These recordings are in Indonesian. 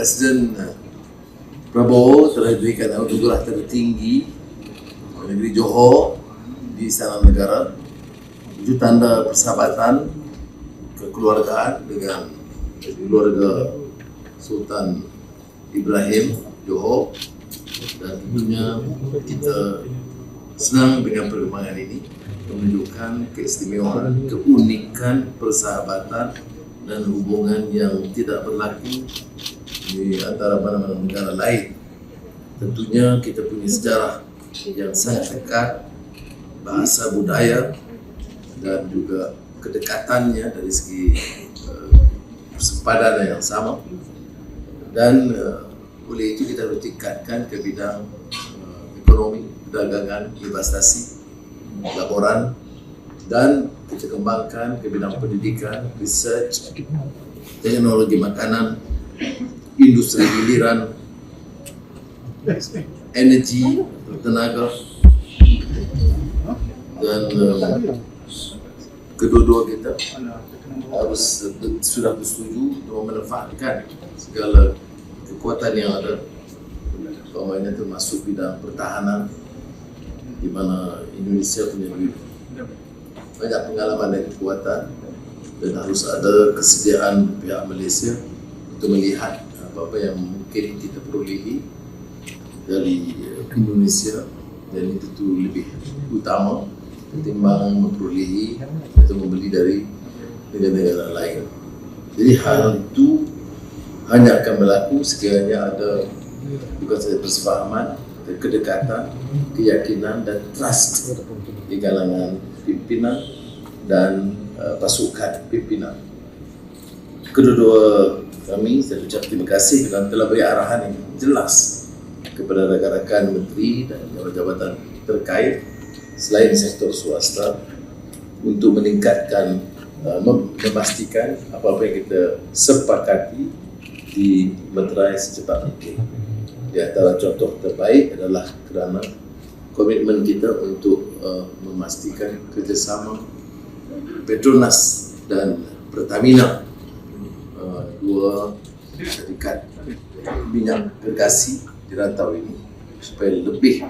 Presiden Prabowo telah diberikan anugerah tertinggi negeri Johor di Istana Negara, wujud tanda persahabatan kekeluargaan dengan keluarga Sultan Ibrahim Johor, dan tentunya kita senang dengan perkembangan ini menunjukkan keistimewaan, keunikan persahabatan dan hubungan yang tidak berlaku di antara mana-mana negara lain. Tentunya kita punya sejarah yang sangat dekat, bahasa budaya dan juga kedekatannya dari segi persepadanan yang sama, dan oleh itu kita harus tingkatkan ke bidang ekonomi, perdagangan, investasi, laporan, dan kita kembangkan ke bidang pendidikan, research, teknologi makanan, industri hiliran, energi, tenaga, dan kedua-dua kita harus sudah bersetuju untuk memanfaatkan segala kekuatan yang ada, umpamanya termasuk bidang pertahanan, di mana Indonesia punya banyak pengalaman dan kekuatan, dan harus ada kesediaan pihak Malaysia untuk melihat apa-apa yang mungkin kita perolehi dari Indonesia, dan itu lebih utama ketimbang memperolehi atau membeli dari negara-negara lain. Jadi hal itu hanya akan berlaku sekiranya ada bukan saja persefahaman, kedekatan, keyakinan dan trust di kalangan pimpinan dan pasukan pimpinan. Kedua-dua kami, saya ucap terima kasih kerana telah beri arahan yang jelas kepada rakan-rakan menteri dan jabatan terkait selain sektor swasta untuk meningkatkan, memastikan apa-apa yang kita sepakati dimeterai secepat mungkin. Di antara contoh terbaik adalah kerana komitmen kita untuk memastikan kerjasama Petronas dan Pertamina, dua syarikat minyak gergasi di rantau ini, supaya lebih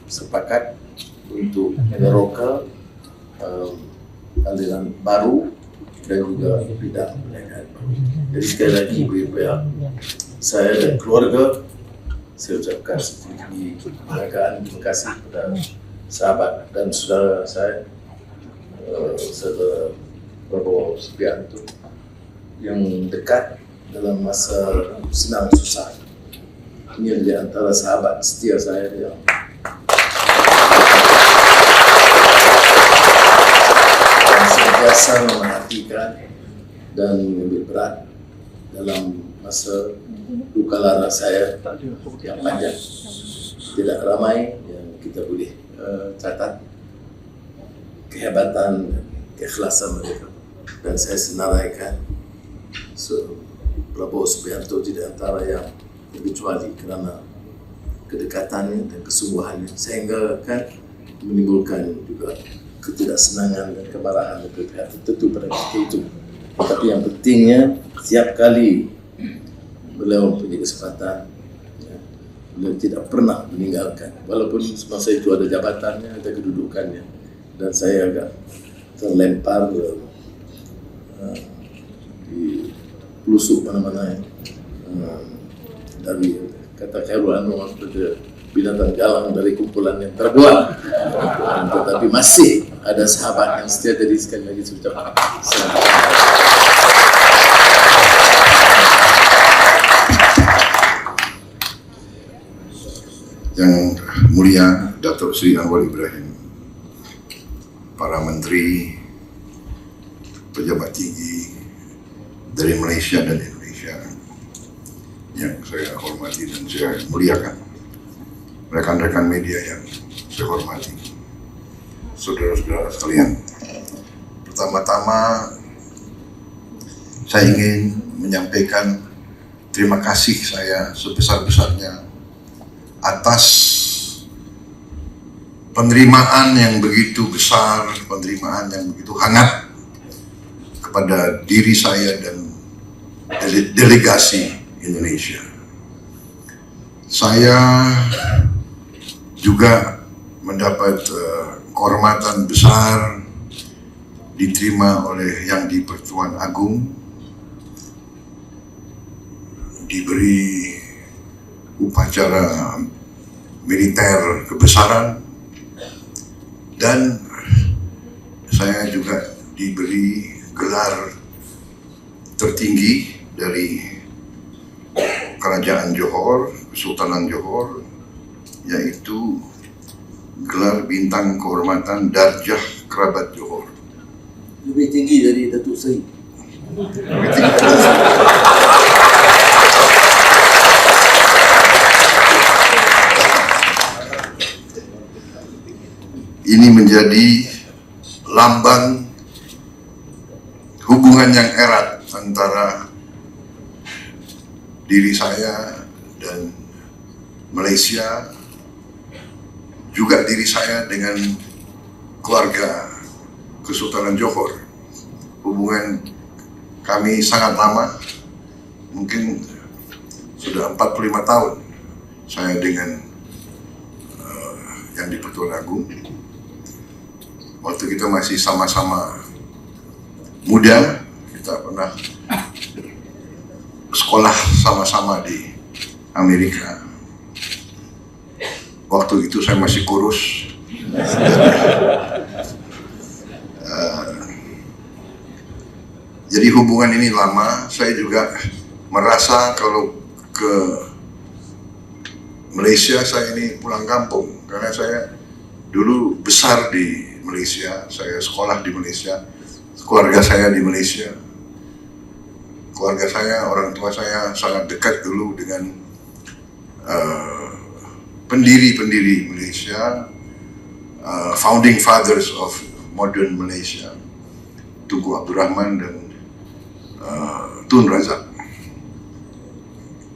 sepakat untuk meneroka aliran baru dan juga bidang perniagaan. Jadi sekali lagi pihak saya dan keluarga, saya ucapkan setinggi penghargaan, terima kasih kepada sahabat dan saudara saya, saudara Prabowo Subianto, yang dekat dalam masa senang susah. Ini di antara sahabat setia saya yang sentiasa memerhatikan dan mengambil berat dalam masa duka lara saya yang panjang. Tidak ramai yang kita boleh catat kehebatan dan keikhlasan mereka, dan saya senaraikan Prabowo Subianto di antara yang terkecuali kerana kedekatannya dan kesungguhannya, sehingga akan menimbulkan juga ketidaksenangan dan kemarahan dari pihak tertentu pada ketika itu. Tapi yang pentingnya, setiap kali beliau mempunyai kesempatan, beliau tidak pernah meninggalkan, walaupun semasa itu ada jabatannya, ada kedudukannya, dan saya agak terlempar di pelusuk mana-mana dari kata Khairul Anwar pada binatang galang dari kumpulan yang terbuat, tetapi masih ada sahabat yang setia. Jadi sekali lagi saya ucapkan Yang Mulia Datuk Seri Anwar Ibrahim, para menteri, pejabat tinggi dari Malaysia dan Indonesia yang saya hormati dan saya muliakan, rekan-rekan media yang saya hormati, saudara-saudara sekalian. Pertama-tama saya ingin menyampaikan terima kasih saya sebesar-besarnya atas penerimaan yang begitu besar, penerimaan yang begitu hangat kepada diri saya dan delegasi Indonesia. Saya juga mendapat kehormatan besar diterima oleh Yang di-Pertuan Agung, diberi upacara militer kebesaran, dan saya juga diberi gelar tertinggi dari Kerajaan Johor, Kesultanan Johor, yaitu gelar bintang kehormatan Darjah Kerabat Johor. Lebih tinggi dari Datuk Seri. Ini menjadi lambang hubungan yang erat antara diri saya dan Malaysia, juga diri saya dengan keluarga Kesultanan Johor. Hubungan kami sangat lama, mungkin sudah 45 tahun saya dengan Yang di-Pertuan Agung. Waktu kita masih sama-sama muda, kita pernah sekolah sama-sama di Amerika. Waktu itu saya masih kurus. Jadi hubungan ini lama. Saya juga merasa kalau ke Malaysia saya ini pulang kampung, karena saya dulu besar di Malaysia, saya sekolah di Malaysia, keluarga saya di Malaysia. Keluarga saya, orang tua saya sangat dekat dulu dengan pendiri-pendiri Malaysia, founding fathers of modern Malaysia, Tunku Abdul Rahman dan Tun Razak.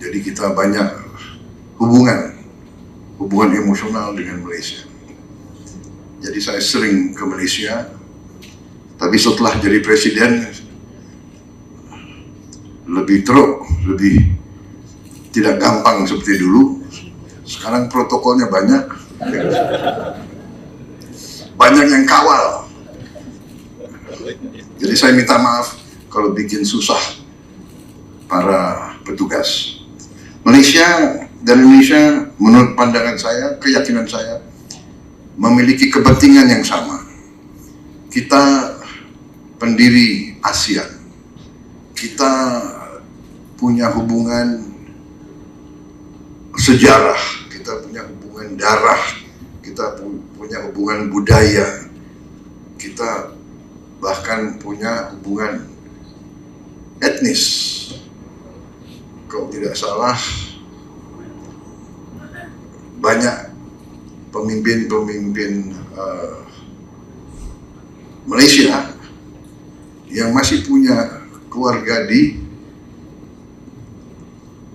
Jadi kita banyak hubungan emosional dengan Malaysia. Jadi saya sering ke Malaysia, tapi setelah jadi presiden lebih teruk, lebih tidak gampang seperti dulu. Sekarang protokolnya banyak yang kawal. Jadi saya minta maaf kalau bikin susah para petugas. Malaysia dan Indonesia menurut pandangan saya, keyakinan saya, memiliki kepentingan yang sama. Kita pendiri ASEAN, kita punya hubungan sejarah, kita punya hubungan darah, kita punya hubungan budaya, kita bahkan punya hubungan etnis. Kalau tidak salah, banyak pemimpin-pemimpin Malaysia yang masih punya keluarga di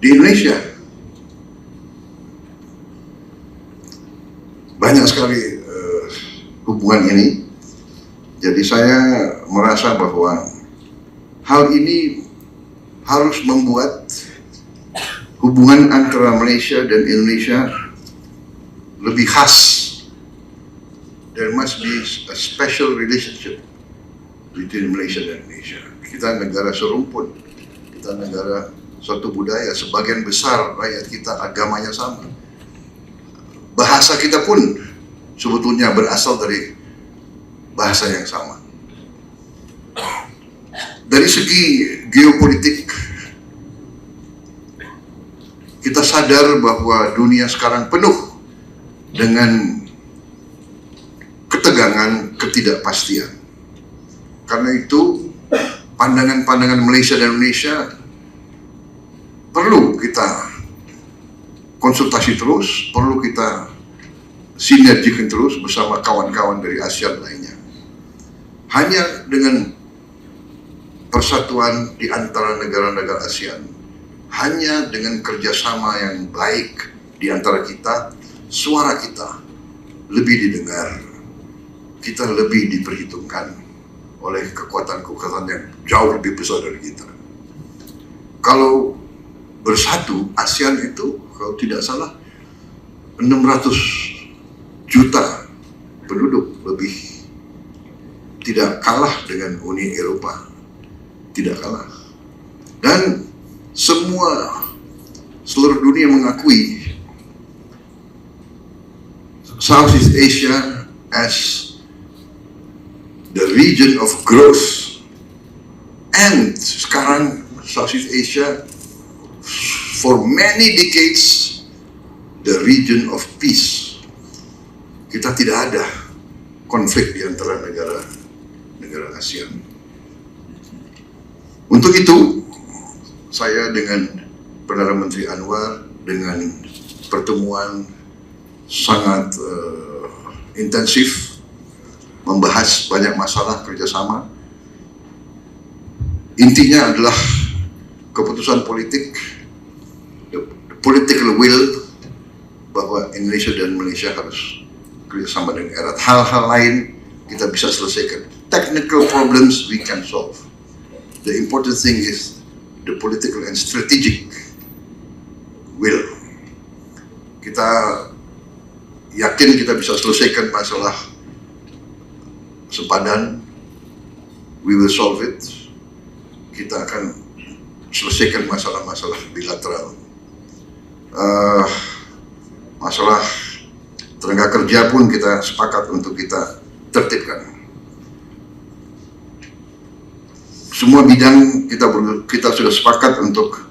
Indonesia. Banyak sekali hubungan ini. Jadi saya merasa bahwa hal ini harus membuat hubungan antara Malaysia dan Indonesia lebih khas. There must be a special relationship between Malaysia dan Indonesia. Kita negara serumpun, kita negara suatu budaya, sebagian besar rakyat kita agamanya sama. Bahasa kita pun sebetulnya berasal dari bahasa yang sama. Dari segi geopolitik, kita sadar bahwa dunia sekarang penuh dengan ketegangan, ketidakpastian. Karena itu, pandangan-pandangan Malaysia dan Indonesia perlu kita konsultasi terus, perlu kita sinergikan terus bersama kawan-kawan dari ASEAN lainnya. Hanya dengan persatuan di antara negara-negara ASEAN, hanya dengan kerjasama yang baik di antara kita, suara kita lebih didengar, kita lebih diperhitungkan oleh kekuatan-kekuatan yang jauh lebih besar dari kita. Kalau bersatu. ASEAN itu kalau tidak salah 600 juta penduduk lebih, tidak kalah dengan Uni Eropa, tidak kalah. Dan seluruh dunia mengakui Southeast Asia as the region of growth, and sekarang Southeast Asia for many decades the region of peace. Kita tidak ada konflik di antara negara ASEAN. Untuk itu, saya dengan Perdana Menteri Anwar dengan pertemuan sangat intensif, membahas banyak masalah kerjasama. Intinya adalah keputusan politik, the political will, bahwa Indonesia dan Malaysia harus kerjasama dengan erat. Hal-hal lain kita bisa selesaikan. Technical problems we can solve. The important thing is the political and strategic will. Kita yakin kita bisa selesaikan masalah sepadan. We will solve it. Kita akan selesaikan masalah-masalah bilateral. Masalah tenaga kerja pun kita sepakat untuk kita tertibkan. Semua bidang kita sudah sepakat untuk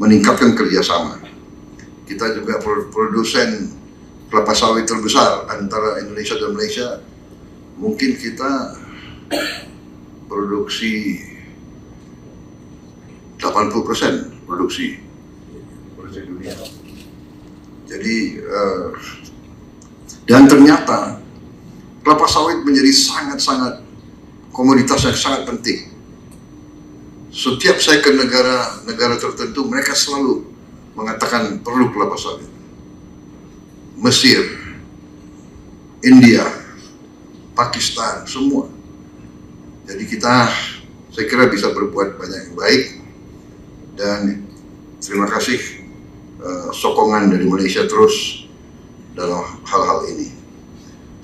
meningkatkan kerjasama. Kita juga produsen kelapa sawit terbesar antara Indonesia dan Malaysia. Mungkin kita produksi 80% produksi dunia. Jadi dan ternyata kelapa sawit menjadi sangat-sangat komoditas yang sangat penting. Setiap saya ke negara tertentu, mereka selalu mengatakan perlu kelapa sawit. Mesir, India, Pakistan, semua. Jadi saya kira bisa berbuat banyak yang baik. Dan terima kasih sokongan dari Malaysia terus dalam hal-hal ini.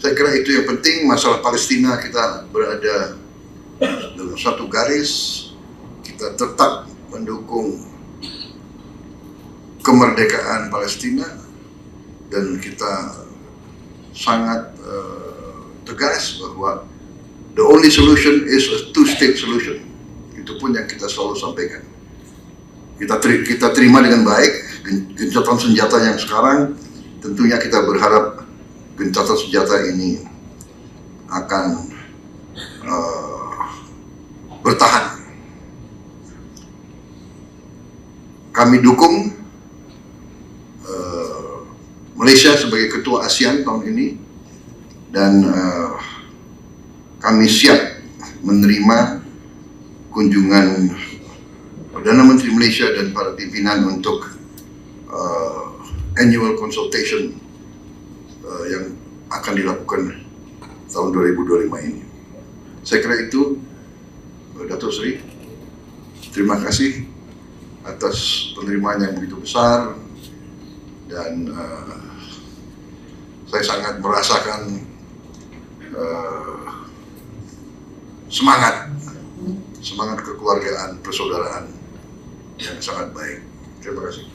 Saya kira itu yang penting. Masalah Palestina, kita berada dalam satu garis. Kita tetap mendukung kemerdekaan Palestina, dan kita sangat tegas bahwa the only solution is a two-state solution. Itu pun yang kita selalu sampaikan. Kita terima dengan baik gencatan senjata yang sekarang. Tentunya kita berharap gencatan senjata ini akan bertahan. Kami dukung Malaysia sebagai ketua ASEAN tahun ini, dan kami siap menerima kunjungan Perdana Menteri Malaysia dan para pimpinan untuk annual consultation yang akan dilakukan tahun 2025 ini. Saya kira itu, Datuk Seri. Terima kasih atas penerimaan yang begitu besar, dan saya sangat merasakan semangat kekeluargaan, persaudaraan yang sangat baik. Terima kasih.